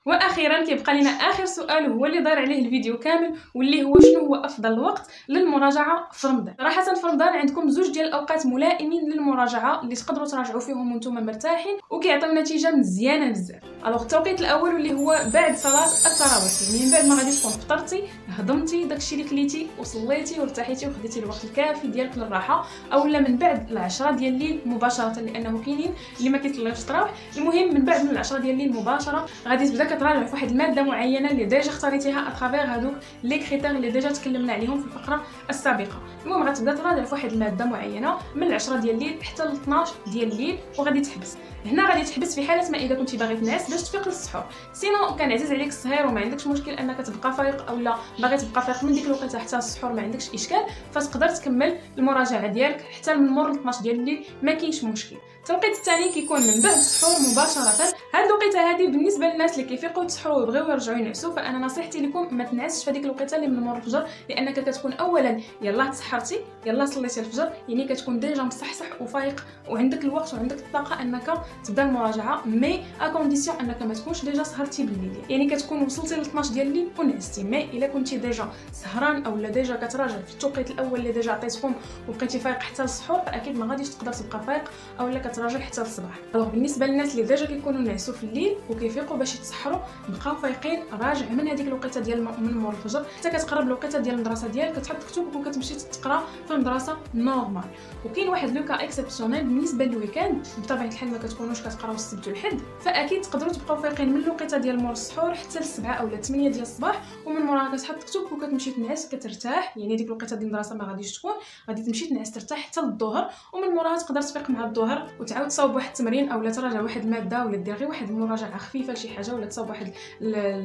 واخيرا كيبقى لنا اخر سؤال هو اللي دار عليه الفيديو كامل، واللي هو شنو هو افضل وقت للمراجعه في رمضان. صراحه في رمضان عندكم زوج ديال الاوقات ملائمين للمراجعه اللي تقدروا تراجعوا فيهم وانتم مرتاحين وكيعطيو نتيجه مزيانه بزاف. الوغ التوقيت الاول واللي هو بعد صلاه التراويح، يعني من بعد ما غادي تكون فطرتي هضمتي داكشي اللي كليتي وصليتي وارتحيتي وخديتي الوقت الكافي ديالك للراحه، اولا من بعد العشرة ديال الليل مباشره، لانه كاينين اللي ما كيطلعوش التراويح. المهم من بعد من العشرة ديال الليل مباشره غادي تبدا كتراجع في واحد الماده معينه اللي ديجا اختاريتيها اترافير هذوك لي كريتير اللي ديجا تكلمنا عليهم في الفقره السابقه. المهم غتبدا تراجع في واحد الماده معينه من العشرة ديال الليل حتى ل 12 ديال الليل وغادي تحبس. هنا غادي تحبس في حاله ما اذا كنتي باغي تنعس باش تفيق للسحور. سينو كان عزيز عليك السهير وما عندكش مشكل انك تبقى فايق، اولا باغي تبقى فايق من ديك الوقيته حتى السحور ما عندكش اشكال، فتقدر تكمل المراجعه ديالك حتى من مور 12 ديال الليل، ما كاينش مشكل. التوقيت الثاني كيكون من بعد السحور مباشره. هاد الوقيته هذه بالنسبه للناس اللي كيفيقوا يتسحروا ويبغيو يرجعوا ينعسوا، فانا نصيحتي لكم ما تنعسش في هذيك الوقيته اللي من مور الفجر، لانك كتكون اولا يلاه تسحرتي يلاه صليتي الفجر، يعني كتكون ديجا مصحصح وفايق وعندك الوقت وعندك الطاقه انك تبدا المراجعه، مي ا كونديسيون انك ما تكونش ديجا سهرتي بالليل، يعني كتكون وصلتي ل 12 ديال الليل ونعستي. مي الا كنتي ديجا سهران اولا ديجا كتراجع في التوقيت الاول اللي ديجا عطيتكم وبقيتي فايق حتى السحور، فاكيد ما غاديش تقدر تبقى فايق اولا كتراجع حتى الصباح. بالنسبه للناس اللي ديجا كيكونوا نعسوا في الليل وكيفيقوا باش يتسحروا، بقاو فايقين، راجع من هذيك الوقيته ديال من مور الفجر حتى كتقرب الوقيته ديال المدرسه ديالك، كتحط كتبك وكتمشي تقرا في المدرسه نورمال. وكاين واحد لوكا اكسبسيونيل بالنسبه للويكاند، بطبيعه الحال ما كتكونوش كتقراو السبت والحد، فاكيد تقدروا تبقاو فايقين من الوقيته ديال مور السحور حتى ل7 اولا 8 ديال الصباح، ومن موراها كتحط كتبك وكتمشي تنعس كترتاح، يعني ديك الوقيته ديال المدرسه ما غاديش تكون، غادي تمشي تنعس ترتاح حتى للظهر، ومن موراها تقدر تفيق مع الظهر وتعاود تصاوب واحد التمرين اولا تراجع واحد الماده ولا دير غير واحد المراجعه خفيفه لشي حاجه ولا تصاوب واحد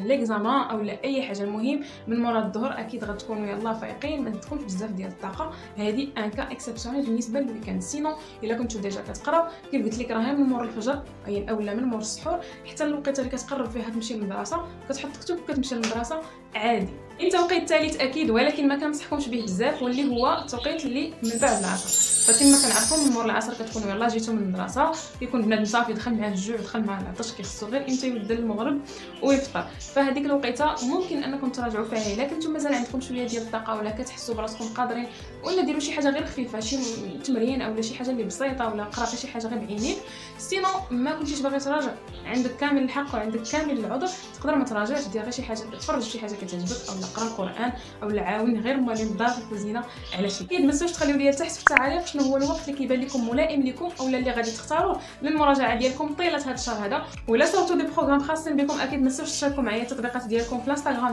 ليكزامان اولا اي حاجه. المهم من مورا الظهر اكيد غتكونوا يلاه فايقين، ما عندكمش بزاف ديال الطاقه. هذه ان كا اكسبسيونيل بالنسبه للويكاند. سينو الا كنتو ديجا كتقراو كيف قلت لك راه من مور الفجر يعني اولا من مور السحور حتى الوقيته اللي كتقرب فيها تمشي للمدرسه، كتحط كتب وكتمشي للمدرسه عادي. التوقيت الثالث اكيد ولكن ما كنصحكمش به بزاف، واللي هو التوقيت اللي من بعد العصر. فكما كنعرفوا من مور العصر كتكونوا يلاه جيتو من المدرسه، كيكون بنادم صافي دخل معاه الجوع دخل معاه العطش، كيخصو غير امتى يبدا المغرب ويفطر. فهذيك الوقيته ممكن انكم تراجعوا فيها الا كنتم مازال عندكم شويه ديال الطاقه ولا كتحسوا براسكم قادرين، ولا ديروا شي حاجه غير خفيفه، شي تمرين اولا شي حاجه اللي بسيطه ولا قرا شي حاجه غير بعينيك. سينو ما كنتيش باغي تراجع، عندك كامل الحق وعندك كامل العذر، تقدر ما تراجعش، دير غير شي حاجه تفرج شي حاجه كتعجبك اولا قرا القران اولا عاون غير موالين الدار في الكوزينه على شي. اكيد ما تنساوش تخليو لي تحت في التعاليق شنو هو الوقت اللي كيبان لكم ملائم لكم اولا اللي غادي تختاروه للمراجعه ديالكم طيله هذا الشهر هذا. ولا صوتوا دي بروغرام خاصين بكم اكيد ما تنساوش تشاركوا معايا التطبيقات ديالكم في الانستغرام